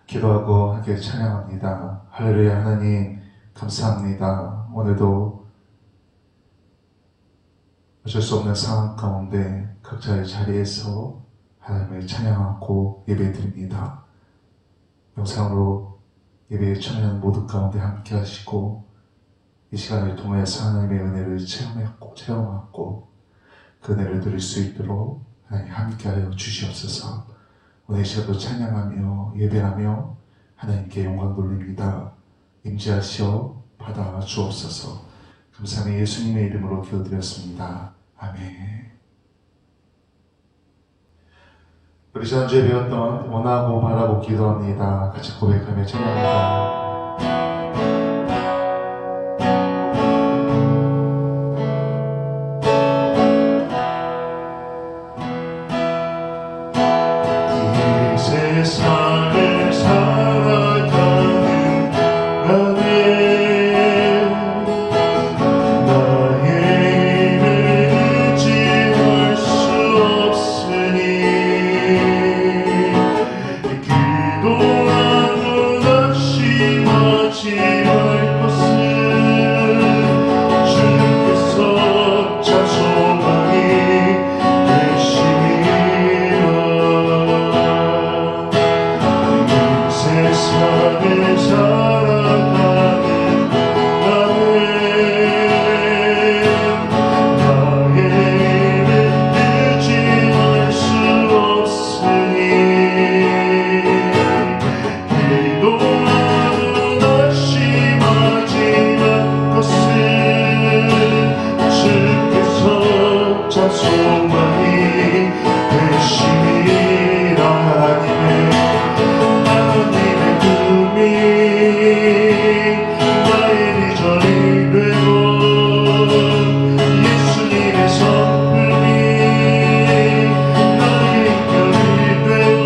기도하고 함께 찬양합니다. 할렐루야. 하나님 감사합니다. 오늘도 어쩔 수 없는 상황 가운데 각자의 자리에서 하나님을 찬양하고 예배드립니다. 영상으로 예배에 참여하는 모두 가운데 함께 하시고 이 시간을 통해서 하나님의 은혜를 체험하고 그 은혜를 누릴 수 있도록 하나님 함께하여 주시옵소서. 오늘 시간도 찬양하며 예배하며 하나님께 영광 돌립니다. 임재하시어 받아 주옵소서. 감사하며 예수님의 이름으로 기도드렸습니다. 아멘. 우리 지난주에 배웠던 원하고 바라고 기도합니다. 같이 고백하며 찬양합니다. 세상을 살아가는 나는 나의 힘을 의지할 수 없으니 기도하고 낙심하지 말 것은 주께서 참 소망이 되심이라. 세상을 살아가는 나는 나의 힘을 의지할 수 없으니 기도하고 낙심하지 말 것은 주께서 참 소망이 되심이라. 하나님의 꿈이 나의 비전이 되고 예수님의 성품이 나의 인격이 되고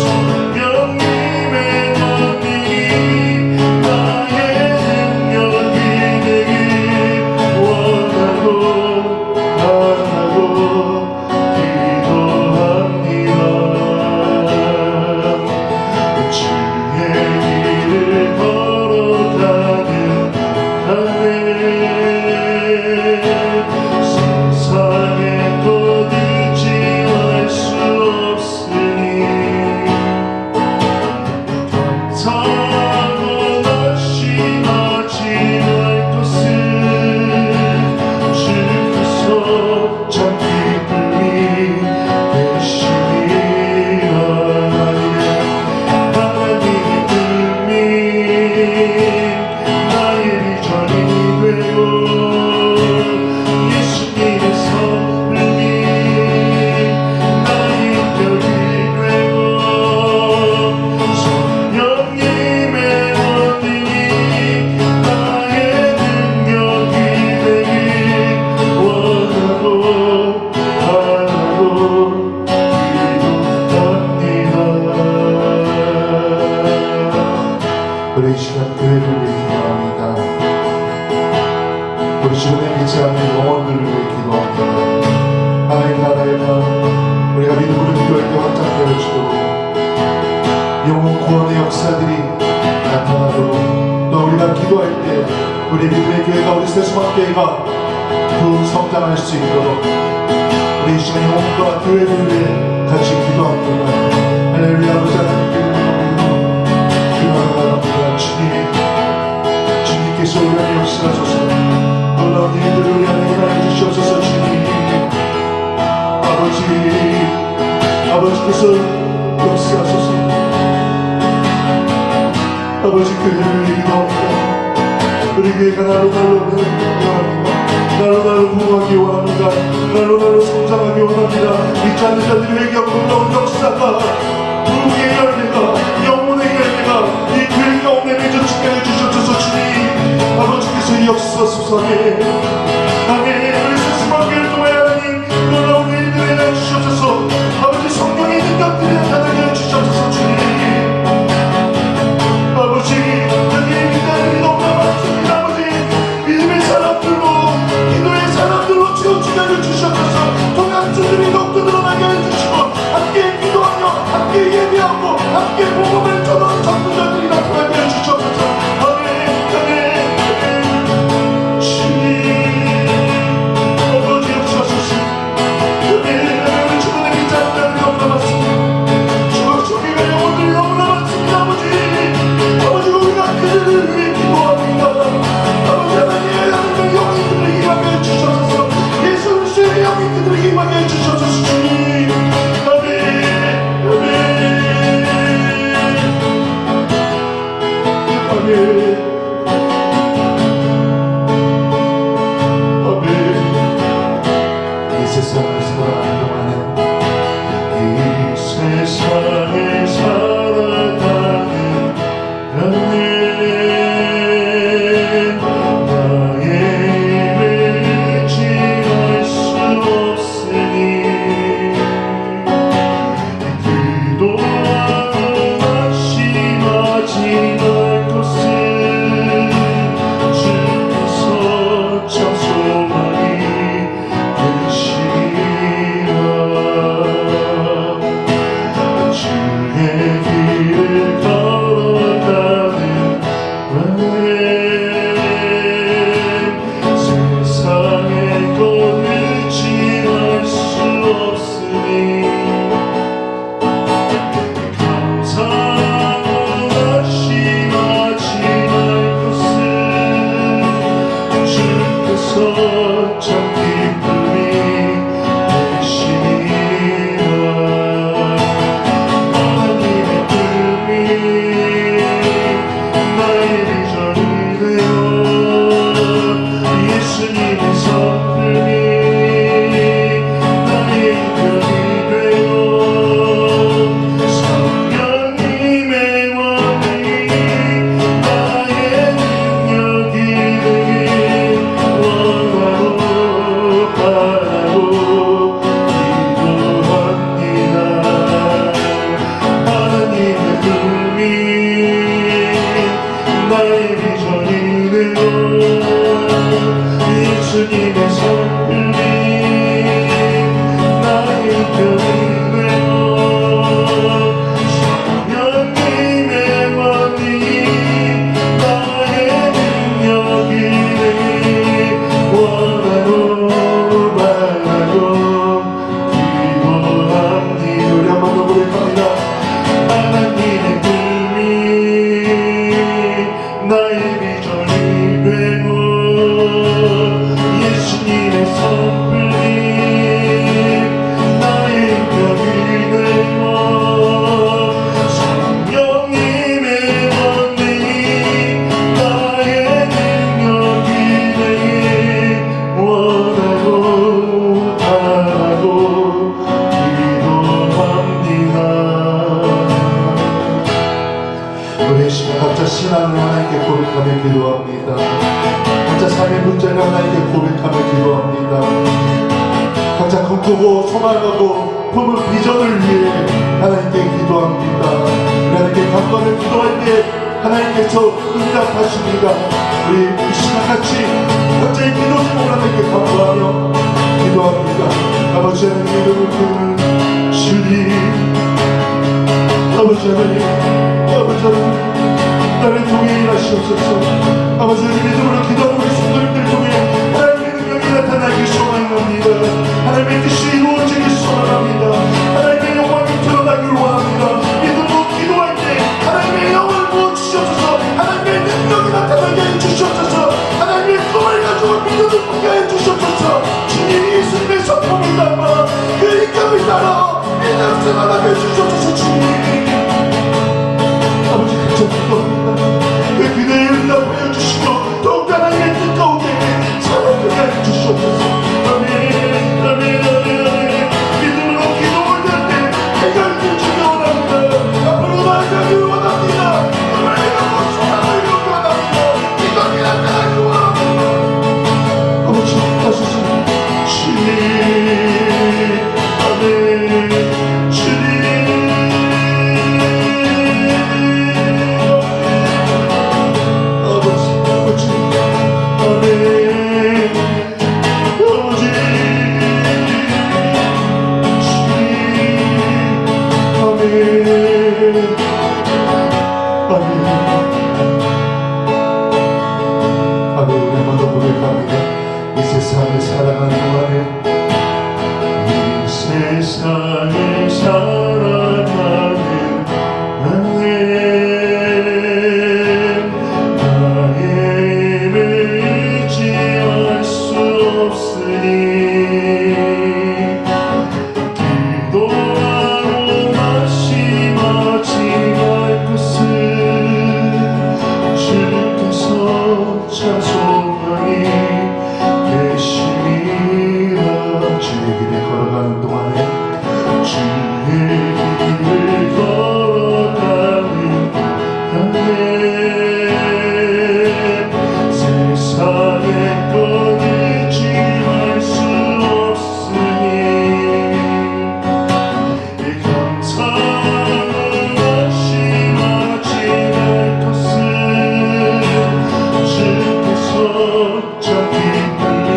성령님의 권능이 나의 능력이 되길 원하고 바라고 기도합니다. 주의 길을 걸어가는 나는 세상의 것 의지할 수 없으니 감사하고 낙심하지 말 것은 주께서 참 기쁨이 되심이라. 하나님의 꿈이 나의 비전이 되고 예수님의 성품이 나의 인격이 되고 성령님의 권능이 나의 능력이 되길 원하고 바라고 기도합니다. 우리 이 시간 교회를 위해 기도합니다. 우리 주변에 믿지 않는 영혼들을 위해 기도합니다. 하나님 나라의 방 우리가 믿음으로 기도할 때 확장되어 주도록 영혼 구원의 역사들이 나타나도록 또 우리가 기도할 때 우리 믿음의 교회가 우리 세수학교회가 더욱 성장할 수 있도록 우리 이 시간 영혼과 교회를 위해 같이 기도합니다. 할렐루야. 아버지 하나님께 기도합니다. 주님께서 우리 안에 역사하소서. 놀라운 일들을 우리 안에 일어나 주시옵소서. 주님 아버지께서 역사하소서. 아버지 교회를 기도합니다. 우리 교회가 날로 부흥하기 원합니다. 날로 성장하기 원합니다. 믿지 않는 자들이 회개하고 놀라운 역사가 부흥의 열매가 영혼의 열매가 이 교회 가운데 맺어지게 해주셔서 주님 아버지께서 역사소서에 아멘. 우리 스스로를 통해 하나님 놀라운 일들을 해주셔서 아버지 성령의 능력들을 나타내 주셔서 주님 아버지 여기 기다림이 너무나 많습니다. 아버지 믿음의 사람들로 기도의 사람들로 채워주게 해주셔서 동양주들이 더욱더 늘어나게 해주시고 함께 기도하며 함께 예배하고 함께 복음을 전하는 전도자들이 나타나게 해주셔서 아멘 아멘 주님 아버지 역사하소서 아멘 우리 주님의 기자들이 너무 남았습니다 주님의 영혼들이 너무 남았습니다 아버지 우리가 그들을 위해 기도합니다 아버지 하나님 영혼들을 임하게 해주셔서 예수 그리스도의 영혼들을 임하게 해주셔서 주님 아멘 아멘 아멘 아멘 이 세상을 살아가는 동안에 이 세상을 살아가는 나는 나의 일을 지할 수 없으니 기도하는 낙심하지 말 것을 주께서 참 소망이 되시라 주의 길을 걸어가는 나는 세상의 것을 지할 수 없으니 감사하고 낙심하지 말 것을 주께서 참 기쁨이 되시니라 하나님의 꿈이 나의 비전이 되어 예수님의 성품이 나의 편이 되어 성령님의 원이 나의 능력이 되길 원하고 바라고 기도합니다 하나님의 꿈이 나의 비전이 되어 예수님의 성품이 나의 편이 되어 성령님의 원이 나의 능력이 되길 원하고 바라고 기도합니다 우리 한번 더 고백합니다 하나님의 꿈이 나의 비전이 되고 예수님의 성품이 나의 편이 되고 성령님의 원이 나의 능력이 되길 원하고 바라고 기도합니다 우리 시간 각자 신앙을 하나님께 고백하며 기도합니다 각자 삶의 문제를 하나님께 고백하며 기도합니다 각자 꿈꾸고 소망하고 품은 비전을 위해 하나님께 기도합니다 하나님께 간절히 기도할 때 하나님께서 응답하십니다 우리 이 시간 같이 각자의 기도 제목을 하나님께 간구하며 기도합니다 아버지 하나님 이름을 부르는 주님 아버지 하나님 아버지 하나님 나를 통해 일하시옵소서 아버지 하나님 믿음으로 기도하는 우리 성도님들 통해 하나님의 능력이 나타나기 소망합니다 하나님의 뜻이 이루어지기 소망합니다 하나님의 영광이 드러나길 원합니다 믿음으로 기도할 때 하나님의 영을 부어주셔서 하나님의 능력이 나타나게 해주셔서 하나님의 꿈을 가지고 믿음을 갖게 해주셔서 주님이 예수님의 성품을 담아 그 인격을 따라 믿음 생활하게 해주셔서 주님 아버지 그저 기도합니다 그 그대의 응답하여 주시고 더욱 하나님의 뜻 가운데 살아가게 해주시옵소서 아멘 아멘 아멘 아멘 아멘. 우리 한번더 고백합니다. 이 세상을 살아가는 동안에, 이 세상을 살아가는 나의 힘을 의지할 수 없으니 기도하고 낙심하지 말 것은 주께서 찬송하니 계심이라. 주의 길을 걸어가는 동안에, 주의 길을 걸어가는 나의 세상의 것 의지할 수 없으니 이 감사하고 낙심하지 말 것은 주께서 참 기쁘니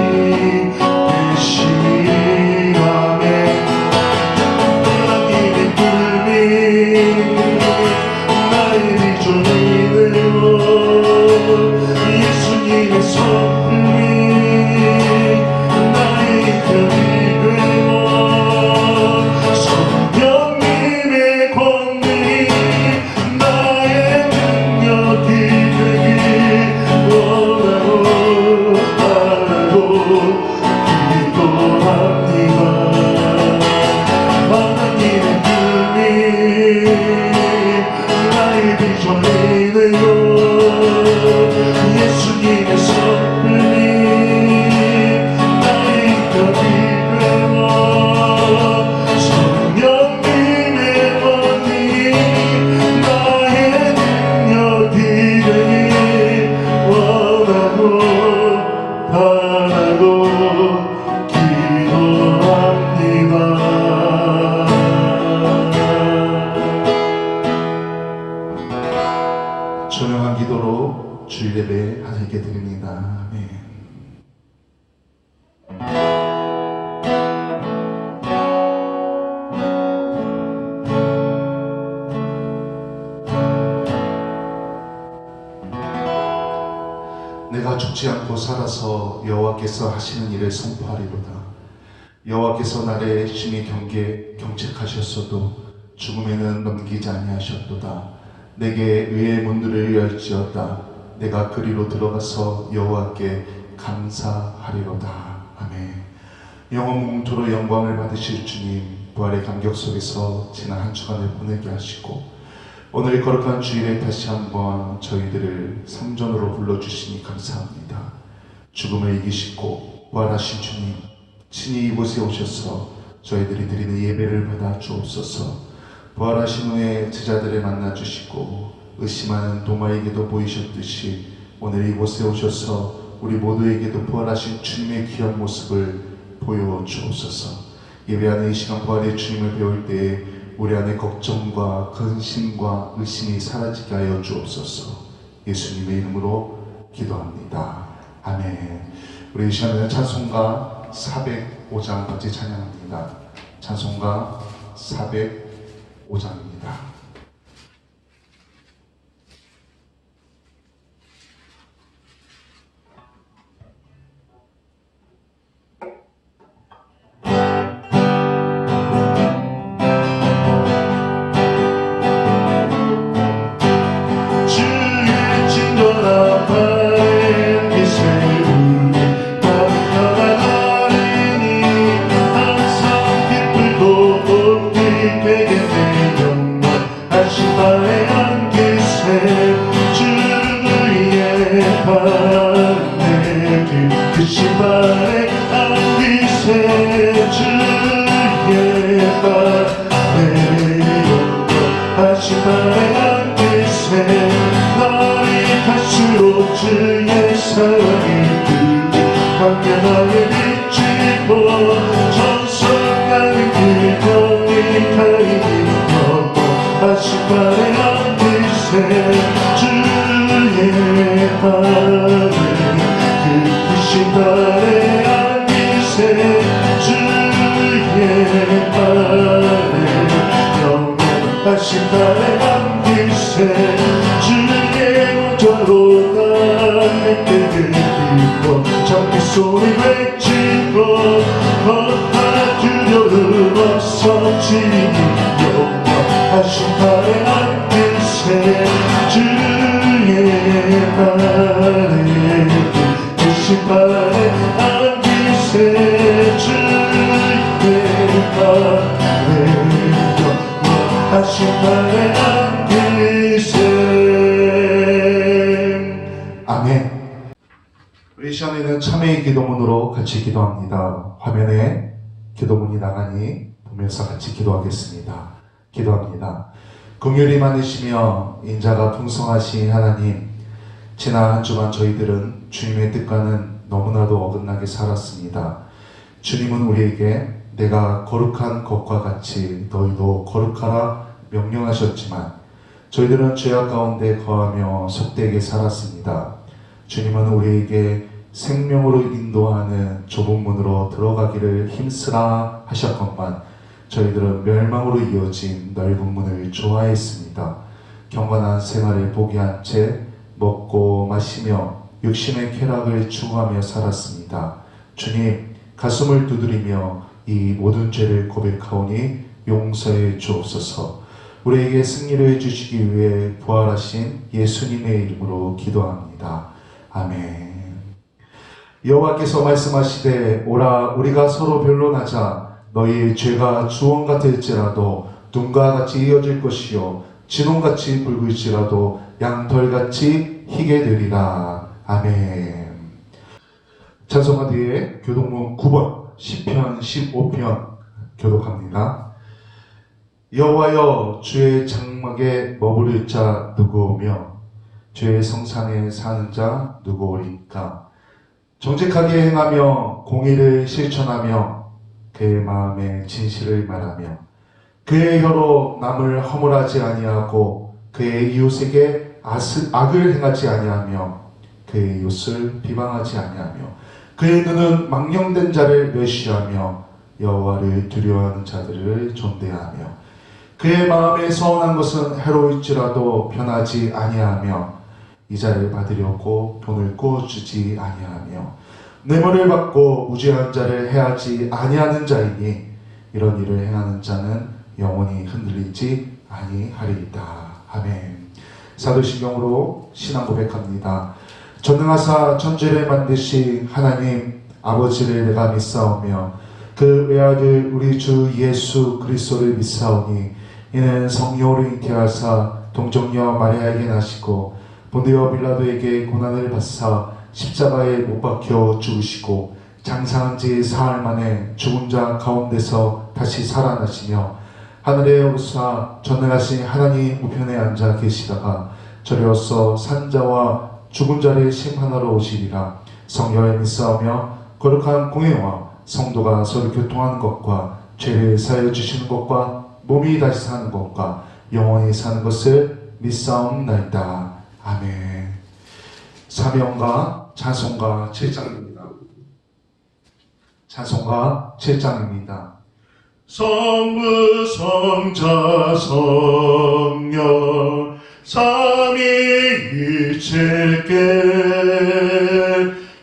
계심이라네. 하나님의 꿈이 나의 비전이 되어 예수님의 성품이 나의 편이 되어 성령님의 권능이 나의 능력이 되길 원하고 바라고 기도합니다. 하나님의 꿈이 나의 비전이 되어 예수님의 성품이 나의 편이 되어 성령님의 권능이 나의 능력이 되길 원하고 바라고 기도합니다. 조용한 기도로 주일 예배 하나님께 드립니다. 아멘. 내가 죽지 않고 살아서 여호와께서 하시는 일을 선포하리로다. 여호와께서 나를 심히 경책하셨어도 죽음에는 넘기지 아니하셨도다. 내게 의의 문들을 열지어다. 내가 그리로 들어가서 여호와께 감사하리로다. 아멘. 영원 뭉토로 영광을 받으실 주님, 부활의 감격 속에서 지난 한 주간을 보내게 하시고 오늘 거룩한 주일에 다시 한번 저희들을 성전으로 불러주시니 감사합니다. 죽음을 이기시고 부활하신 주님, 친히 이곳에 오셔서 저희들이 드리는 예배를 받아 주옵소서. 부활하신 후에 제자들을 만나주시고 의심하는 도마에게도 보이셨듯이 오늘 이곳에 오셔서 우리 모두에게도 부활하신 주님의 귀한 모습을 보여주옵소서. 예배하는 이 시간 부활의 주님을 배울 때에 우리 안에 걱정과 근심과 의심이 사라지게 하여 주옵소서. 예수님의 이름으로 기도합니다. 아멘. 우리 이 시간에는 찬송가 405장 같이 찬양합니다. 찬송가 405장입니다. 주의 사랑이 황량하게 비치고 전성하는 그녀의 가인이 넘어 아시바에 앉으세 주의 발에 그 크신 발에 앉으세 주의 발에 영원하시바에 다시 나의 남기세 주의 모자로 나에게 기뻐 장미 소리 외치고 걷어주려는 어서 주님 영광 다시 나의 남기세 주의 나의 다시 나의 남기세 주의 나의 다시 나의 남기세. 아멘. 우리 이 시간에는 참회의 기도문으로 같이 기도합니다. 화면에 기도문이 나가니 보면서 같이 기도하겠습니다. 기도합니다. 긍휼이 많으시며 인자가 풍성하신 하나님, 지난 한 주간 저희들은 주님의 뜻과는 너무나도 어긋나게 살았습니다. 주님은 우리에게 내가 거룩한 것과 같이 너희도 거룩하라 명령하셨지만 저희들은 죄악 가운데 거하며 속되게 살았습니다. 주님은 우리에게 생명으로 인도하는 좁은 문으로 들어가기를 힘쓰라 하셨건만 저희들은 멸망으로 이어진 넓은 문을 좋아했습니다. 경건한 생활을 포기한 채 먹고 마시며 육신의 쾌락을 추구하며 살았습니다. 주님, 가슴을 두드리며 이 모든 죄를 고백하오니 용서해 주옵소서. 우리에게 승리를 주시기 위해 부활하신 예수님의 이름으로 기도합니다. 아멘. 여호와께서 말씀하시되 오라 우리가 서로 변론하자. 너희의 죄가 주홍 같을지라도 눈과 같이 이어질 것이요 진홍같이 붉을지라도 양털같이 희게 되리라. 아멘. 찬송가 뒤에 교독문 9번 시편 15편 교독합니다. 여호와여 주의 장막에 머무를 자 누구오며 주의 성산에 사는 자 누구오리까. 정직하게 행하며 공의를 실천하며 그의 마음에 진실을 말하며 그의 혀로 남을 허물하지 아니하고 그의 이웃에게 악을 행하지 아니하며 그의 이웃을 비방하지 아니하며 그의 눈은 망령된 자를 멸시하며 여호와를 두려워하는 자들을 존대하며 그의 마음에 서운한 것은 해로울지라도 변하지 아니하며 이자를 받으려고 돈을 꾸어주지 아니하며 뇌물을 받고 무죄한 자를 해하지 아니하는 자이니 이런 일을 행하는 자는 영원히 흔들리지 아니하리이다. 아멘. 사도신경으로 신앙 고백합니다. 전능하사 천지를 만드신 하나님 아버지를 내가 믿사오며 그 외아들 우리 주 예수 그리스도를 믿사오니 이는 성령으로 잉태하사 동정녀 마리아에게 나시고 본디오 빌라도에게 고난을 받사 십자가에 못 박혀 죽으시고 장사한 지 사흘 만에 죽은 자 가운데서 다시 살아나시며 하늘에 오르사 전능하신 하나님 우편에 앉아 계시다가 저리로서 산자와 죽은 자를 심판하러 오시리라. 성령을 믿사오며 거룩한 공예와 성도가 서로 교통하는 것과 죄를 사하여 주시는 것과 몸이 다시 사는 것과 영원히 사는 것을 믿사옵나이다. 아멘. 사명과 찬송가 7장입니다. 찬송가 7장입니다. 성부 성자 성령 삼위일체께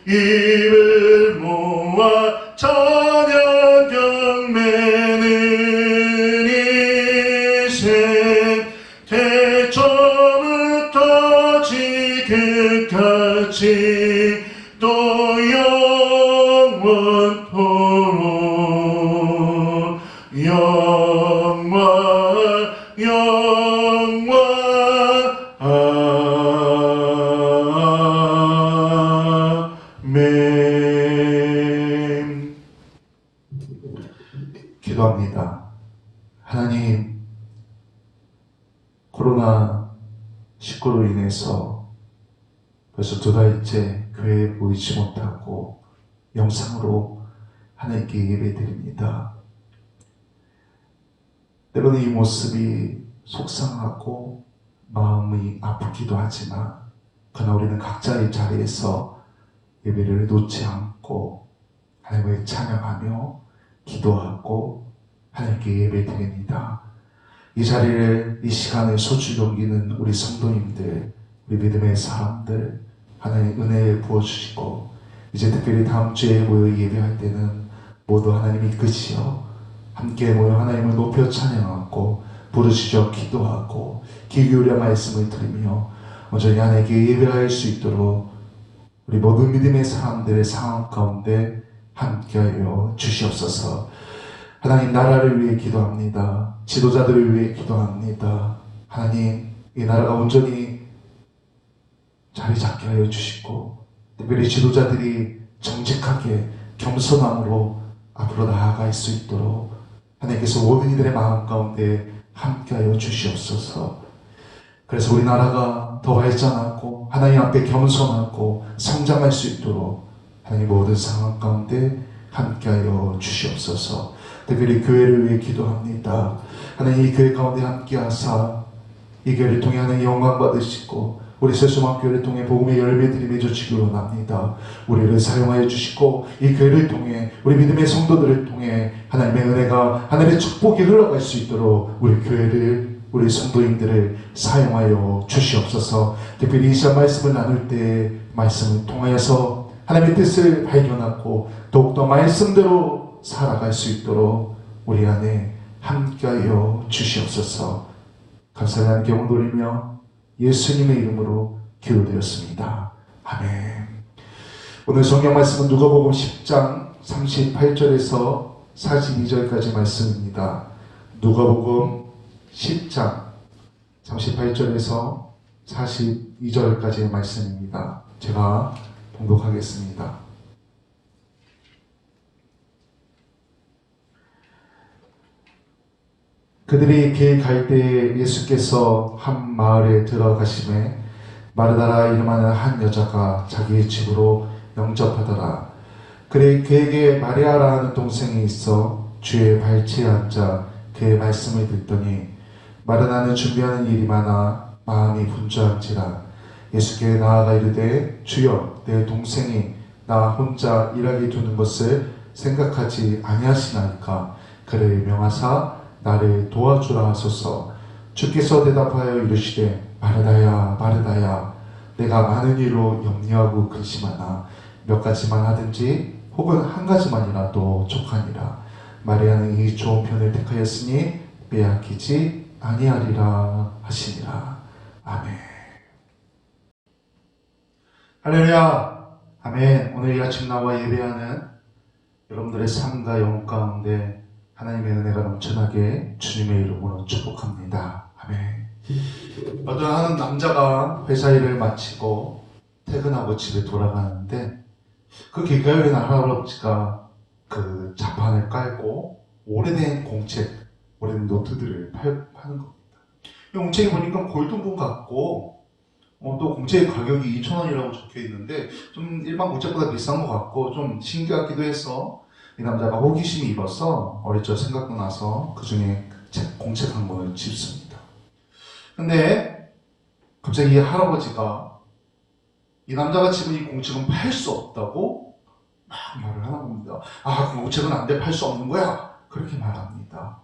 입을 모아 찬양 경매는 이생 태초부터 지금까지 또 영원토록 영원 아멘. 기도합니다. 하나님, 코로나19로 인해서 벌써 2달째 교회에 보이지 못하고 영상으로 하나님께 예배드립니다. 때로는 이 모습이 속상하고 마음이 아프기도 하지만 그러나 우리는 각자의 자리에서 예배를 놓지 않고 하나님을 찬양하며 기도하고 하나님께 예배드립니다. 이 자리를, 이 시간을 소중히 여기는 우리 성도님들, 우리 믿음의 사람들, 하나님 은혜를 부어주시고, 이제 특별히 다음 주에 모여 예배할 때는 모두 하나님 이끄시어 함께 모여 하나님을 높여 찬양하고 부르시죠 기도하고 귀 기울여 말씀을 들으며 온전히 하나님께 예배할 수 있도록 우리 모든 믿음의 사람들의 상황 가운데 함께하여 주시옵소서. 하나님, 나라를 위해 기도합니다. 지도자들을 위해 기도합니다. 하나님, 이 나라가 온전히 자리 잡게 하여 주시고, 특별히 지도자들이 정직하게 겸손함으로 앞으로 나아갈 수 있도록 하나님께서 모든 이들의 마음 가운데 함께하여 주시옵소서. 그래서 우리나라가 더 발전하고 하나님 앞에 겸손하고 성장할 수 있도록 하나님 모든 상황 가운데 함께하여 주시옵소서. 특별히 교회를 위해 기도합니다. 하나님, 이 교회 가운데 함께하사 이 교회를 통해 하나님 영광 받으시고 우리 세수만교회를 통해 복음의 열매들이 맺어지기 원합니다. 우리를 사용하여 주시고 이 교회를 통해 우리 믿음의 성도들을 통해 하나님의 은혜가 하늘의 축복이 흘러갈 수 있도록 우리 교회를, 우리 성도님들을 사용하여 주시옵소서. 특별히 이 시간 말씀을 나눌 때 말씀을 통하여서 하나님의 뜻을 발견하고 더욱더 말씀대로 살아갈 수 있도록 우리 안에 함께하여 주시옵소서. 감사의 하나님께 영광 돌리며 예수님의 이름으로 기도드렸습니다. 아멘. 오늘 성경 말씀은 누가복음 10장 38절에서 42절까지 말씀입니다. 누가복음 10장 38절에서 42절까지의 말씀입니다. 제가 봉독하겠습니다. 그들이 길 갈 때에 예수께서 한 마을에 들어가심에 마르다라 이름하는 한 여자가 자기의 집으로 영접하더라. 그에게 마리아라 하는 동생이 있어 주의 발치에 앉아 그의 말씀을 듣더니 마르다는 준비하는 일이 많아 마음이 분주한지라. 예수께 나아가 이르되 주여, 내 동생이 나 혼자 일하게 두는 것을 생각하지 아니하시나이까. 그를 명하사 나를 도와주라 하소서. 주께서 대답하여 이르시되 마르다야 마르다야, 내가 많은 일로 염려하고 근심하나 몇 가지만 하든지 혹은 한 가지만이라도 족하니라. 마리아는 이 좋은 편을 택하였으니 빼앗기지 아니하리라 하시니라. 아멘. 할렐루야. 아멘. 오늘 이 아침 나와 예배하는 여러분들의 삶과 영혼 가운데 하나님의 은혜가 넘쳐나게 주님의 이름으로 축복합니다. 아멘. 어떤 한 남자가 회사 일을 마치고 퇴근하고 집에 돌아가는데 그 길가에 있는 할아버지가 그 자판을 깔고 오래된 공책, 오래된 노트들을 파는 겁니다. 이 공책이 보니까 골동품 같고 또 공책의 가격이 2,000원이라고 적혀 있는데 좀 일반 공책보다 비싼 것 같고 좀 신기하기도 해서 이 남자가 호기심이 일어서 어릴 적 생각도 나서 그 중에 공책 한 권을 집습니다. 근데 갑자기 이 할아버지가 이 남자가 지금 이 공책은 팔 수 없다고 막 말을 하는 겁니다. 아, 그 공책은 안 돼, 팔 수 없는 거야? 그렇게 말합니다.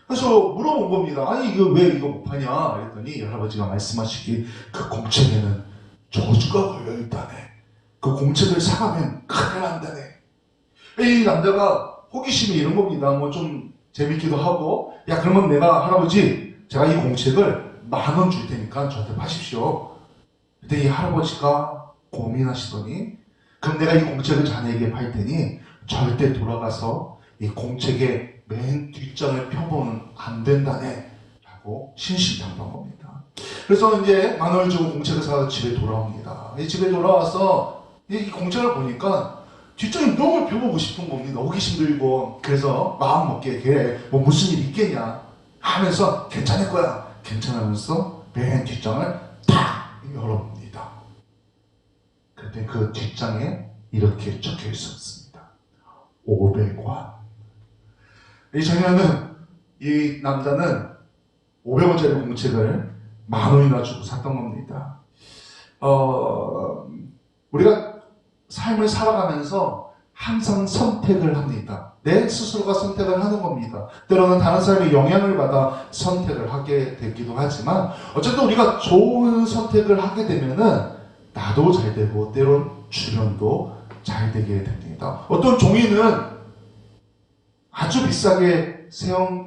그래서 물어본 겁니다. 아니, 이거 왜 이거 못 파냐? 그랬더니 이 할아버지가 말씀하시기, 그 공책에는 저주가 걸려있다네. 그 공책을 사가면 큰일 난다네. 이 남자가 호기심이 이런 겁니다. 뭐 좀 재밌기도 하고, 야, 그러면 내가 할아버지, 제가 이 공책을 10,000원 줄 테니까 저한테 파십시오. 그때 이 할아버지가 고민하시더니, 그럼 내가 이 공책을 자네에게 팔 테니 절대 돌아가서 이 공책의 맨 뒷장을 펴보면 안 된다네 라고 신신당부한 겁니다. 그래서 이제 10,000원을 주고 공책을 사서 집에 돌아옵니다. 이 집에 돌아와서 이 공책을 보니까 뒷장이 너무 펴보고 싶은 겁니다. 호기심 들고. 그래서 마음 먹게, 그래 뭐 무슨 일 있겠냐 하면서 괜찮을 거야 괜찮으면서 맨 뒷장을 탁 열어봅니다. 그때 그 뒷장에 이렇게 적혀 있었습니다. 500원. 이 남자는 500원짜리 공책을 10,000원이나 주고 샀던 겁니다. 우리가 삶을 살아가면서 항상 선택을 합니다. 내 스스로가 선택을 하는 겁니다. 때로는 다른 사람의 영향을 받아 선택을 하게 되기도 하지만 어쨌든 우리가 좋은 선택을 하게 되면은 나도 잘 되고 때론 주변도 잘 되게 됩니다. 어떤 종이는 아주 비싸게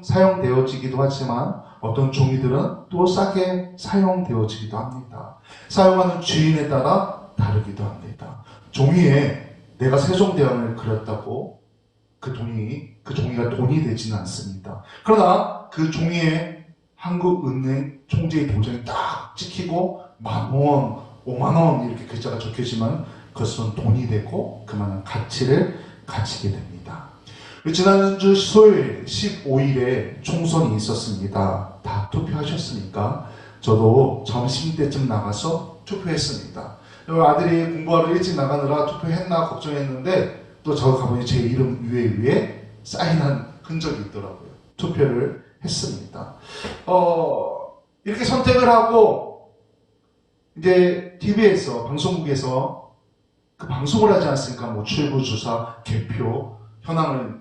사용되어지기도 하지만 어떤 종이들은 또 싸게 사용되어지기도 합니다. 사용하는 주인에 따라 다르기도 합니다. 종이에 내가 세종대왕을 그렸다고 그 종이가 돈이 되지는 않습니다. 그러나 그 종이에 한국은행 총재의 도장이 딱 찍히고 10,000원, 50,000원 이렇게 글자가 적혀지면 그것은 돈이 되고 그만한 가치를 가지게 됩니다. 지난주 수요일 15일에 총선이 있었습니다. 다 투표하셨습니까? 저도 점심때쯤 나가서 투표했습니다. 아들이 공부하러 일찍 나가느라 투표했나 걱정했는데 또 저 가보니 제 이름 위에 사인한 흔적이 있더라고요. 투표를 했습니다. 이렇게 선택을 하고 이제 TV에서 방송국에서 그 방송을 하지 않습니까? 뭐 출구 주사, 개표, 현황을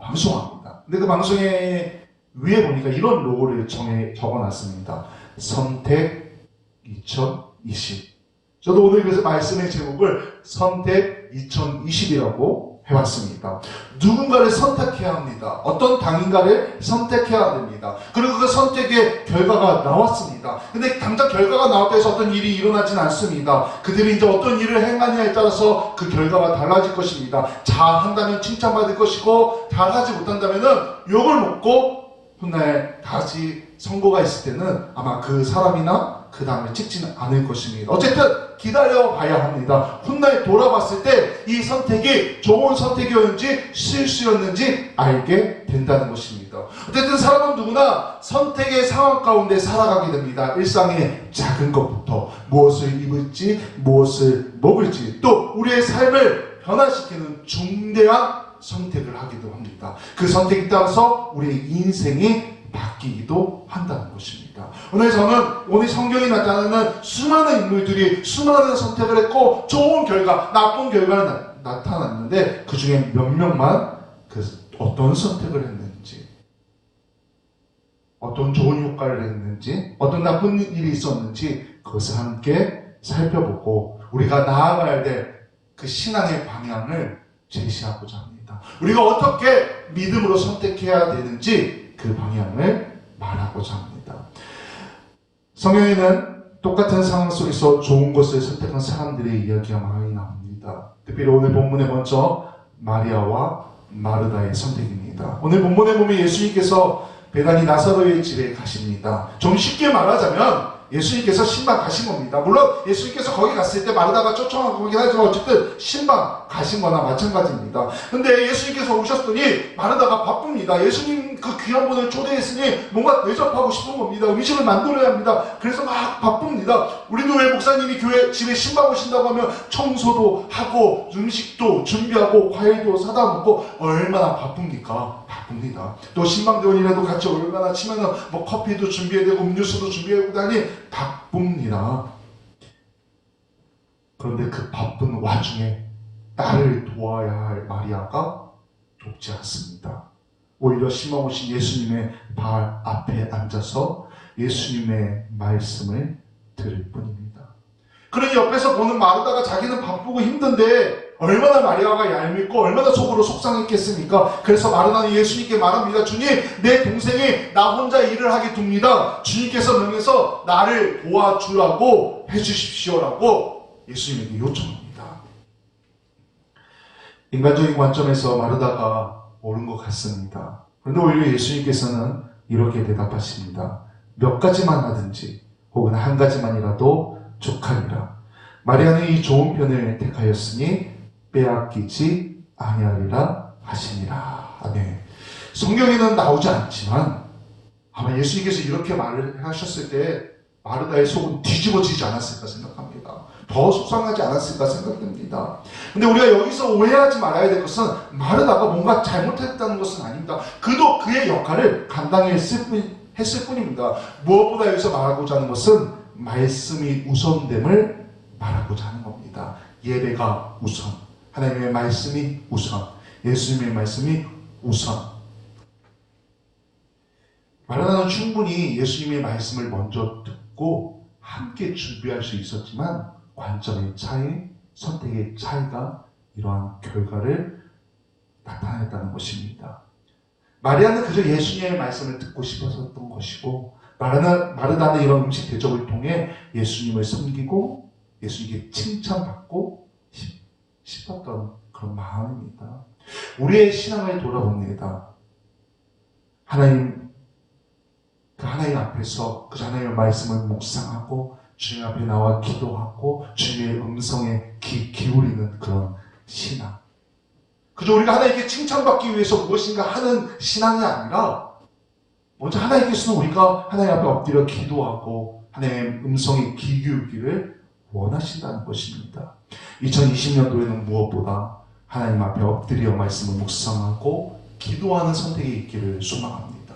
방송합니다. 근데 그 방송의 위에 보니까 이런 로고를 적어놨습니다. 선택 2020. 저도 오늘 그래서 말씀의 제목을 선택 2020이라고 해왔습니다. 누군가를 선택해야 합니다. 어떤 당인가를 선택해야 됩니다. 그리고 그 선택의 결과가 나왔습니다. 근데 당장 결과가 나왔다 해서 어떤 일이 일어나진 않습니다. 그들이 이제 어떤 일을 행하느냐에 따라서 그 결과가 달라질 것입니다. 잘한다면 칭찬받을 것이고 잘하지 못한다면 욕을 먹고 훗날 다시 선고가 있을 때는 아마 그 사람이나 그 다음에 찍지는 않을 것입니다. 어쨌든 기다려봐야 합니다. 훗날 돌아봤을 때 이 선택이 좋은 선택이었는지 실수였는지 알게 된다는 것입니다. 어쨌든 사람은 누구나 선택의 상황 가운데 살아가게 됩니다. 일상의 작은 것부터 무엇을 입을지 무엇을 먹을지 또 우리의 삶을 변화시키는 중대한 선택을 하기도 합니다. 그 선택에 따라서 우리의 인생이 바뀌기도 한다는 것입니다. 오늘 성경이 나타나는 수많은 인물들이 수많은 선택을 했고 좋은 결과, 나쁜 결과가 나타났는데 그 중에 몇 명만 어떤 선택을 했는지, 어떤 좋은 효과를 냈는지, 어떤 나쁜 일이 있었는지 그것을 함께 살펴보고 우리가 나아가야 될 그 신앙의 방향을 제시하고자 합니다. 우리가 어떻게 믿음으로 선택해야 되는지 그 방향을 말하고자 합니다. 성경에는 똑같은 상황 속에서 좋은 것을 선택한 사람들의 이야기가 많이 나옵니다. 특별히 오늘 본문에 먼저 마리아와 마르다의 선택입니다. 오늘 본문에 보면 예수님께서 베다니 나사로의 집에 가십니다. 좀 쉽게 말하자면 예수님께서 신방 가신 겁니다. 물론 예수님께서 거기 갔을 때 마르다가 쫓아간 거긴 하지만 어쨌든 신방 가신 거나 마찬가지입니다. 근데 예수님께서 오셨더니 마르다가 바쁩니다. 예수님 그 귀한 분을 초대했으니 뭔가 대접하고 싶은 겁니다. 음식을 만들어야 합니다. 그래서 막 바쁩니다. 우리도 왜 목사님이 교회 집에 신방 오신다고 하면 청소도 하고 음식도 준비하고 과일도 사다 먹고 얼마나 바쁩니까? 바쁩니다. 또 신방대원이라도 같이 얼마나 치면은 뭐 커피도 준비해야 되고 음료수도 준비해야 되고 하니 바쁩니다. 그런데 그 바쁜 와중에 나를 도와야 할 마리아가 돕지 않습니다. 오히려 신방 오신 예수님의 발 앞에 앉아서 예수님의 말씀을 들을 뿐입니다. 그러니 옆에서 보는 마르다가 자기는 바쁘고 힘든데 얼마나 마리아가 얄밉고 얼마나 속으로 속상했겠습니까? 그래서 마르다는 예수님께 말합니다. 주님, 내 동생이 나 혼자 일을 하게 둡니다. 주님께서 명해서 나를 도와주라고 해주십시오라고 예수님에게 요청합니다. 인간적인 관점에서 마르다가 옳은 것 같습니다. 그런데 오히려 예수님께서는 이렇게 대답하십니다. 몇 가지만 하든지 혹은 한 가지만이라도 족하니라. 마리아는 이 좋은 편을 택하였으니 빼앗기지 아니하리라 하시니라. 아멘. 성경에는 나오지 않지만 아마 예수님께서 이렇게 말을 하셨을 때 마르다의 속은 뒤집어지지 않았을까 생각합니다. 더 속상하지 않았을까 생각됩니다. 근데 우리가 여기서 오해하지 말아야 될 것은 마르다가 뭔가 잘못했다는 것은 아닙니다. 그도 그의 역할을 감당히 했을 뿐입니다. 무엇보다 여기서 말하고자 하는 것은 말씀이 우선됨을 말하고자 하는 겁니다. 예배가 우선, 하나님의 말씀이 우선, 예수님의 말씀이 우선. 마르다는 충분히 예수님의 말씀을 먼저 듣고 함께 준비할 수 있었지만 관점의 차이, 선택의 차이가 이러한 결과를 나타냈다는 것입니다. 마리아는 그저 예수님의 말씀을 듣고 싶었던 것이고, 마르다는 이런 음식 대접을 통해 예수님을 섬기고 예수님께 칭찬받고 싶었던 그런 마음입니다. 우리의 신앙을 돌아봅니다. 하나님 앞에서 그 하나님의 말씀을 묵상하고 주님 앞에 나와 기도하고 주님의 음성에 기울이는 그런 신앙. 그저 우리가 하나님께 칭찬받기 위해서 무엇인가 하는 신앙이 아니라 먼저 하나님께서는 우리가 하나님 앞에 엎드려 기도하고 하나님의 음성에 귀 기울기를 원하신다는 것입니다. 2020년도에는 무엇보다 하나님 앞에 엎드려 말씀을 묵상하고 기도하는 선택이 있기를 소망합니다.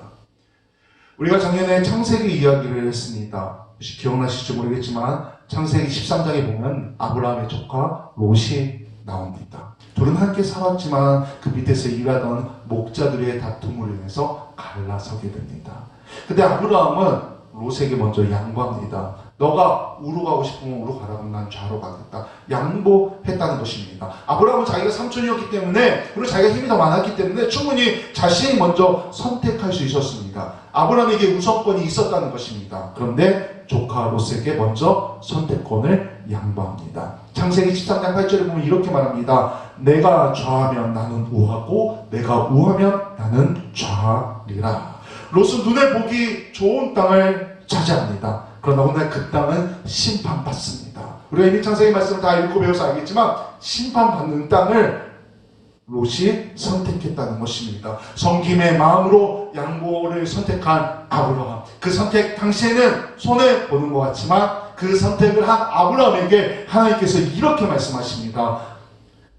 우리가 작년에 창세기 이야기를 했습니다. 혹시 기억나실지 모르겠지만 창세기 13장에 보면 아브라함의 조카 롯이 나옵니다. 둘은 함께 살았지만 그 밑에서 일하던 목자들의 다툼으로 인해서 갈라서게 됩니다. 근데 아브라함은 롯에게 먼저 양보합니다. 너가 우로 가고 싶으면 우로 가라, 그럼 난 좌로 가겠다. 양보했다는 것입니다. 아브라함은 자기가 삼촌이었기 때문에, 그리고 자기가 힘이 더 많았기 때문에 충분히 자신이 먼저 선택할 수 있었습니다. 아브라함에게 우선권이 있었다는 것입니다. 그런데 조카 롯에게 먼저 선택권을 양보합니다. 창세기 13장 8절에 보면 이렇게 말합니다. 내가 좌하면 나는 우하고 내가 우하면 나는 좌하리라. 롯은 눈에 보기 좋은 땅을 차지합니다. 그러나 오늘 그 땅은 심판받습니다. 우리가 이미 창세기 말씀을 다 읽고 배워서 알겠지만 심판받는 땅을 롯이 선택했다는 것입니다. 섬김의 마음으로 양보를 선택한 아브라함. 그 선택 당시에는 손해보는 것 같지만 그 선택을 한 아브라함에게 하나님께서 이렇게 말씀하십니다.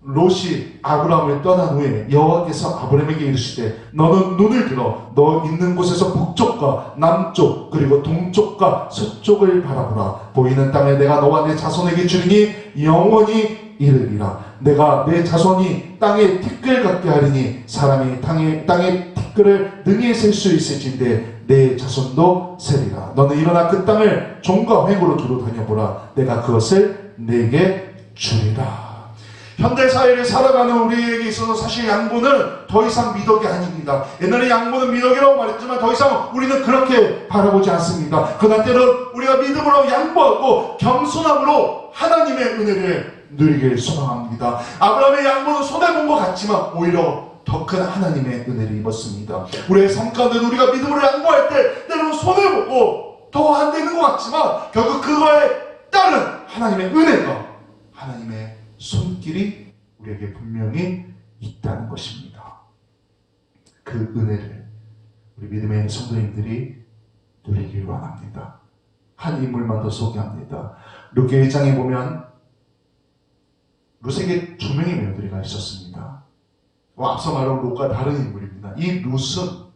롯이 아브라함을 떠난 후에 여호와께서 아브라함에게 이르시되 너는 눈을 들어 너 있는 곳에서 북쪽과 남쪽 그리고 동쪽과 서쪽을 바라보라. 보이는 땅을 내가 너와 내 자손에게 주리니 영원히 이르리라. 내가 내 자손이 땅에 티끌 같게 하리니 사람이 땅에 티끌을 능히 셀 수 있을진데 내 자손도 세리라. 너는 일어나 그 땅을 종과 횡으로 두루 다녀보라. 내가 그것을 내게 주리라. 현대사회를 살아가는 우리에게 있어서 사실 양보는 더 이상 미덕이 아닙니다. 옛날에 양보는 미덕이라고 말했지만 더 이상 우리는 그렇게 바라보지 않습니다. 그러나 때론 우리가 믿음으로 양보하고 겸손함으로 하나님의 은혜를 누리길 소망합니다. 아브라함의 양보는 손해본 것 같지만 오히려 더 큰 하나님의 은혜를 입었습니다. 우리의 삶 가운데 우리가 믿음으로 양보할 때 때로는 손해보고 더 안 되는 것 같지만 결국 그거에 따른 하나님의 은혜가, 하나님의 손길이 우리에게 분명히 있다는 것입니다. 그 은혜를 우리 믿음의 성도님들이 누리길 원합니다. 한 인물만 더 소개합니다. 룻기 1장에 보면 룻에게 두 명의 며느리가 있었습니다. 앞서 말한 룻과 다른 인물입니다. 이 룻은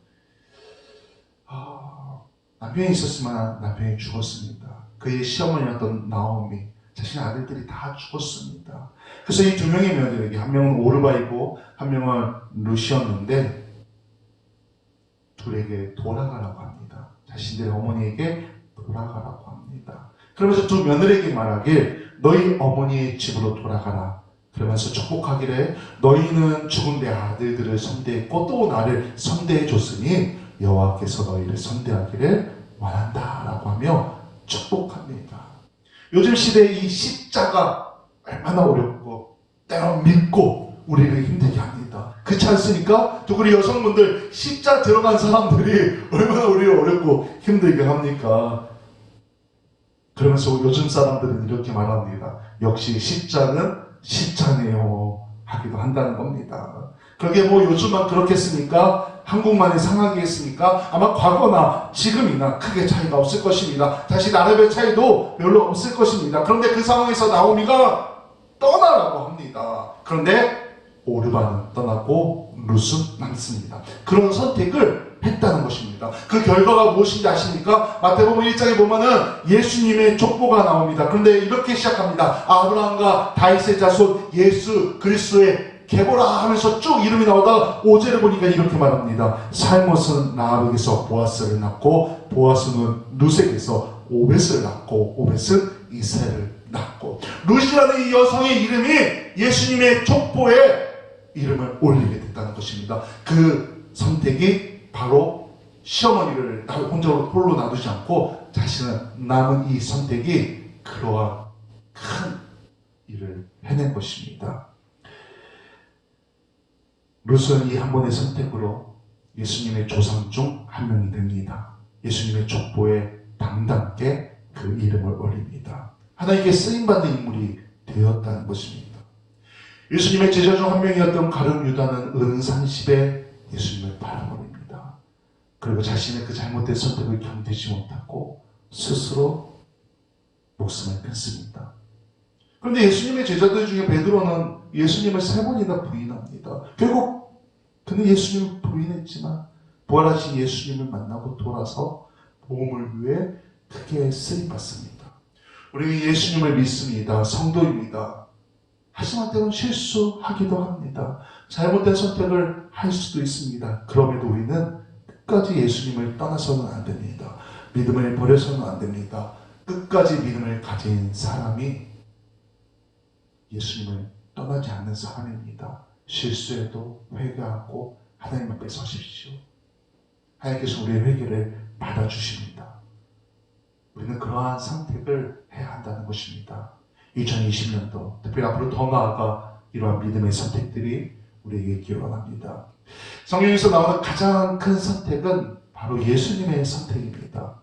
남편이 있었지만 남편이 죽었습니다. 그의 시어머니였던 나오미, 자신의 아들들이 다 죽었습니다. 그래서 이 두 명의 며느리에게, 한 명은 오르바이고 한 명은 룻이었는데 둘에게 돌아가라고 합니다. 자신들의 어머니에게 돌아가라고 합니다. 그러면서 두 며느리에게 말하길 너희 어머니의 집으로 돌아가라. 그러면서 축복하기를 너희는 죽은 내 아들들을 선대했고 또 나를 선대해 줬으니 여호와께서 너희를 선대하기를 원한다 라고 하며 축복합니다. 요즘 시대에 이 십자가 얼마나 어렵고 때론 믿고 우리를 힘들게 합니다. 그렇지 않습니까? 또 우리 여성분들 십자 들어간 사람들이 얼마나 우리를 어렵고 힘들게 합니까? 그러면서 요즘 사람들은 이렇게 말합니다. 역시 십자는 십자네요 하기도 한다는 겁니다. 그게 뭐 요즘만 그렇겠습니까? 한국만이 상하겠습니까? 아마 과거나 지금이나 크게 차이가 없을 것입니다. 다시 나라별 차이도 별로 없을 것입니다. 그런데 그 상황에서 나오미가 떠나라고 합니다. 그런데 오르바는 떠나고 룻은 남습니다. 그런 선택을 했다는 것입니다. 그 결과가 무엇인지 아십니까? 마태복음 1장에 보면은 예수님의 족보가 나옵니다. 그런데 이렇게 시작합니다. 아브라함과 다윗의 자손 예수 그리스도의 계보라 하면서 쭉 이름이 나오다가 5절을 보니까 이렇게 말합니다. 살못은 라합에게서 보아스를 낳고 보아스는 룻에게서 오벳을 낳고 오벳은 이새를 낳고, 룻이라는 이 여성의 이름이 예수님의 족보에 이름을 올리게 됐다는 것입니다. 그 선택이 바로 시어머니를 홀로 놔두지 않고 자신은 남은 이 선택이 그러한 큰 일을 해낸 것입니다. 룻은 이 한 번의 선택으로 예수님의 조상 중 한 명이 됩니다. 예수님의 족보에 당당하게 그 이름을 올립니다. 하나님께 쓰임받는 인물이 되었다는 것입니다. 예수님의 제자 중 한 명이었던 가룟 유다는 은상십에 예수님을 바라봅니다. 그리고 자신의 그 잘못된 선택을 견디지 못하고 스스로 목숨을 끊습니다. 그런데 예수님의 제자들 중에 베드로는 예수님을 3번이나 부인합니다. 결국 그는 예수님을 부인했지만 부활하신 예수님을 만나고 돌아서 복음을 위해 크게 쓰임받습니다. 우리는 예수님을 믿습니다. 성도입니다. 하지만 때로는 실수하기도 합니다. 잘못된 선택을 할 수도 있습니다. 그럼에도 우리는 끝까지 예수님을 떠나서는 안 됩니다. 믿음을 버려서는 안 됩니다. 끝까지 믿음을 가진 사람이 예수님을 떠나지 않는 사람입니다. 실수해도 회개하고 하나님 앞에 서십시오. 하나님께서 우리의 회개를 받아주십니다. 우리는 그러한 선택을 해야 한다는 것입니다. 2020년도, 특별히 앞으로 더 나아가 이러한 믿음의 선택들이 우리에게 기원합니다. 성경에서 나오는 가장 큰 선택은 바로 예수님의 선택입니다.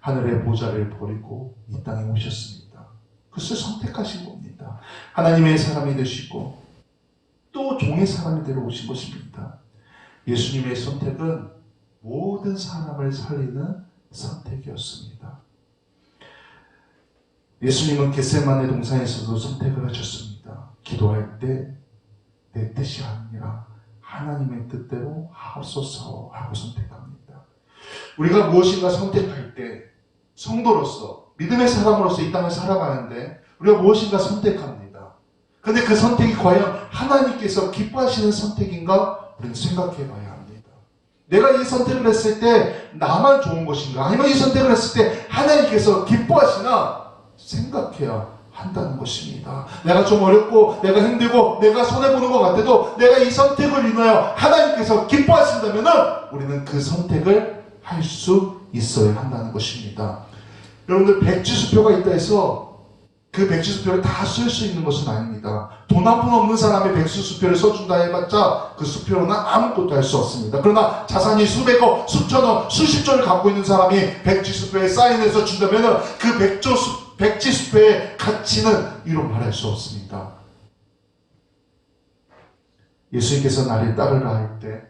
하늘의 보좌를 버리고 이 땅에 오셨습니다. 그것을 선택하신 겁니다. 하나님의 사람이 되시고 또 종의 사람이 되러 오신 것입니다. 예수님의 선택은 모든 사람을 살리는 선택이었습니다. 예수님은 겟세마네 동산에서도 선택을 하셨습니다. 기도할 때 내 뜻이 아니라 하나님의 뜻대로 하옵소서 하고 선택합니다. 우리가 무엇인가 선택할 때 성도로서 믿음의 사람으로서 이 땅을 살아가는데 우리가 무엇인가 선택합니다. 그런데 그 선택이 과연 하나님께서 기뻐하시는 선택인가? 우리는 생각해 봐야 합니다. 내가 이 선택을 했을 때 나만 좋은 것인가? 아니면 이 선택을 했을 때 하나님께서 기뻐하시나? 생각해야 한다는 것입니다. 내가 좀 어렵고 내가 힘들고 내가 손해보는 것 같아도 내가 이 선택을 인하여 하나님께서 기뻐하신다면 우리는 그 선택을 할 수 있어야 한다는 것입니다. 여러분들 백지수표가 있다 해서 그 백지수표를 다 쓸 수 있는 것은 아닙니다. 돈 한 푼 없는 사람이 백지수표를 써준다 해봤자 그 수표로는 아무것도 할 수 없습니다. 그러나 자산이 수백억, 수천억, 수십조를 갖고 있는 사람이 백지수표에 사인해서 준다면 그 백지수표의 가치는 이루 말할 수 없습니다. 예수님께서 나를 따르라 할 때,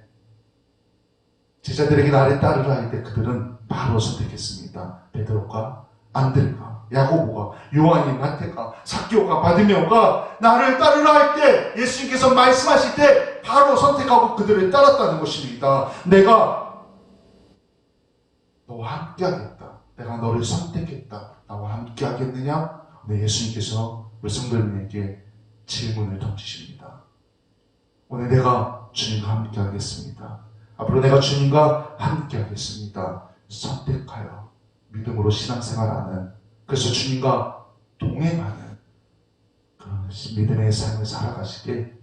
제자들에게 나를 따르라 할 때 그들은 바로 선택했습니다. 베드로가, 안드레가, 야고보가, 요한이, 마태가, 삭개오가, 바디메오가 나를 따르라 할 때 예수님께서 말씀하실 때 바로 선택하고 그들을 따랐다는 것입니다. 내가 너와 함께 하겠다. 내가 너를 선택했다. 나와 함께 하겠느냐? 네, 예수님께서 우리 성도님에게 질문을 던지십니다. 오늘 내가 주님과 함께 하겠습니다. 앞으로 내가 주님과 함께 하겠습니다. 선택하여 믿음으로 신앙생활하는, 그래서 주님과 동행하는 그런 믿음의 삶을 살아가시길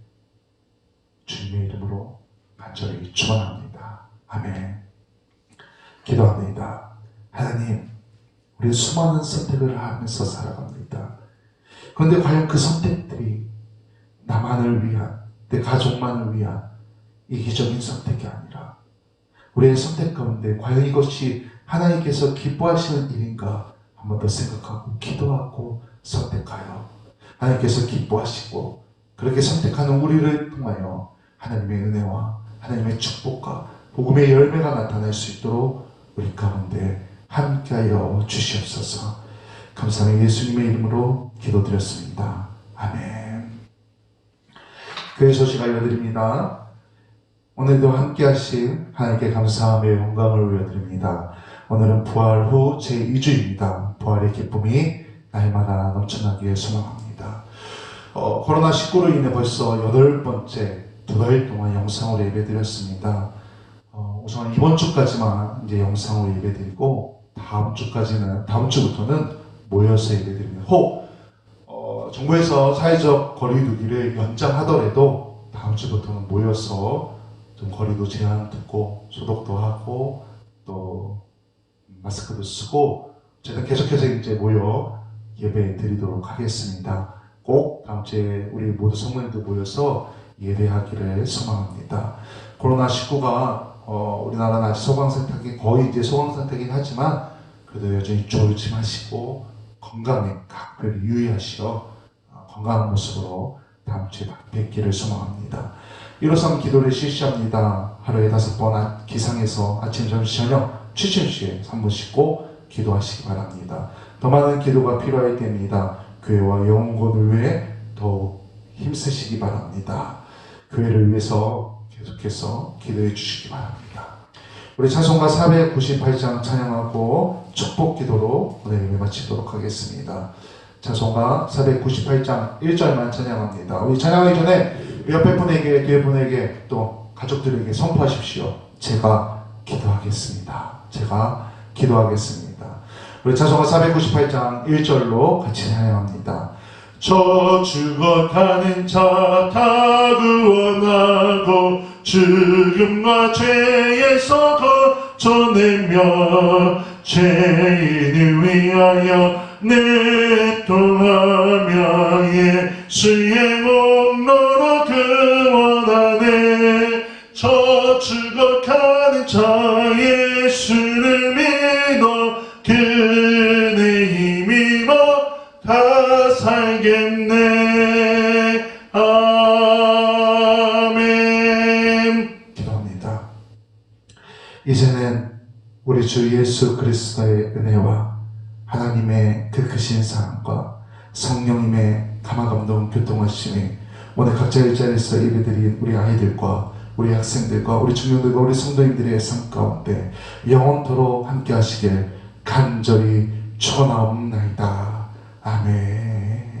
주님의 이름으로 간절히 축원합니다. 아멘. 기도합니다. 하나님, 우리 수많은 선택을 하면서 살아갑니다. 그런데 과연 그 선택들이 나만을 위한, 내 가족만을 위한 이기적인 선택이 아니라 우리의 선택 가운데 과연 이것이 하나님께서 기뻐하시는 일인가 한 번 더 생각하고 기도하고 선택하여 하나님께서 기뻐하시고 그렇게 선택하는 우리를 통하여 하나님의 은혜와 하나님의 축복과 복음의 열매가 나타날 수 있도록 우리 가운데 함께하여 주시옵소서. 감사하며 예수님의 이름으로 기도드렸습니다. 아멘. 교회 소식 알려드립니다. 오늘도 함께 하신 하나님께 감사하며 영광을 올려드립니다. 오늘은 부활 후 제2주입니다. 부활의 기쁨이 날마다 넘쳐나기를 소망합니다. 코로나19로 인해 벌써 8번째 2달 동안 영상으로 예배드렸습니다. 우선 이번 주까지만 이제 영상으로 예배드리고 다음 주부터는 모여서 예배드립니다. 혹 정부에서 사회적 거리두기를 연장하더라도 다음 주부터는 모여서 좀 거리도 제한 듣고 소독도 하고 또 마스크도 쓰고 저희는 계속해서 이제 모여 예배 드리도록 하겠습니다. 꼭 다음 주에 우리 모두 성도님들 모여서 예배하기를 소망합니다. 코로나19가 우리나라는 아직 소강상태긴 거의 이제 소강상태긴 하지만 그래도 여전히 조심하시고 건강에 각별히 유의하시어 건강한 모습으로 다음 주에 뵙기를 소망합니다. 일어선 기도를 실시합니다. 하루에 5번 기상해서 아침, 점심, 저녁 취침시에 3분 씻고 기도하시기 바랍니다. 더 많은 기도가 필요할 때입니다. 교회와 영혼을 위해 더욱 힘쓰시기 바랍니다. 교회를 위해서 계속해서 기도해 주시기 바랍니다. 우리 찬송가 498장 찬양하고 축복 기도로 오늘 예배 마치도록 하겠습니다. 찬송가 498장 1절만 찬양합니다. 우리 찬양하기 전에 우리 옆에 분에게, 뒤에 분에게 또 가족들에게 선포하십시오. 제가 기도하겠습니다. 제가 기도하겠습니다. 우리 찬송가 498장 1절로 같이 찬양합니다. 저 죽어가는 자 다 구원하고 죽음과 죄에서 거쳐내며 죄인을 위하여 내통하며 예수의 몸으로 구원하네. 저 죽어가는 자 예수를 믿어 그의 힘입어 다 살겠네. 아멘. 기도합니다. 이제는 우리 주 예수 그리스도의 은혜와 하나님의 그 크신 사랑과 성령님의 감화감동 교통하심이 오늘 각자 일자리에서 예배드린 우리 아이들과 우리 학생들과 우리 청년들과 우리 성도님들의 삶 가운데 영원토록 함께 하시길 간절히 축원하옵나이다. 아멘.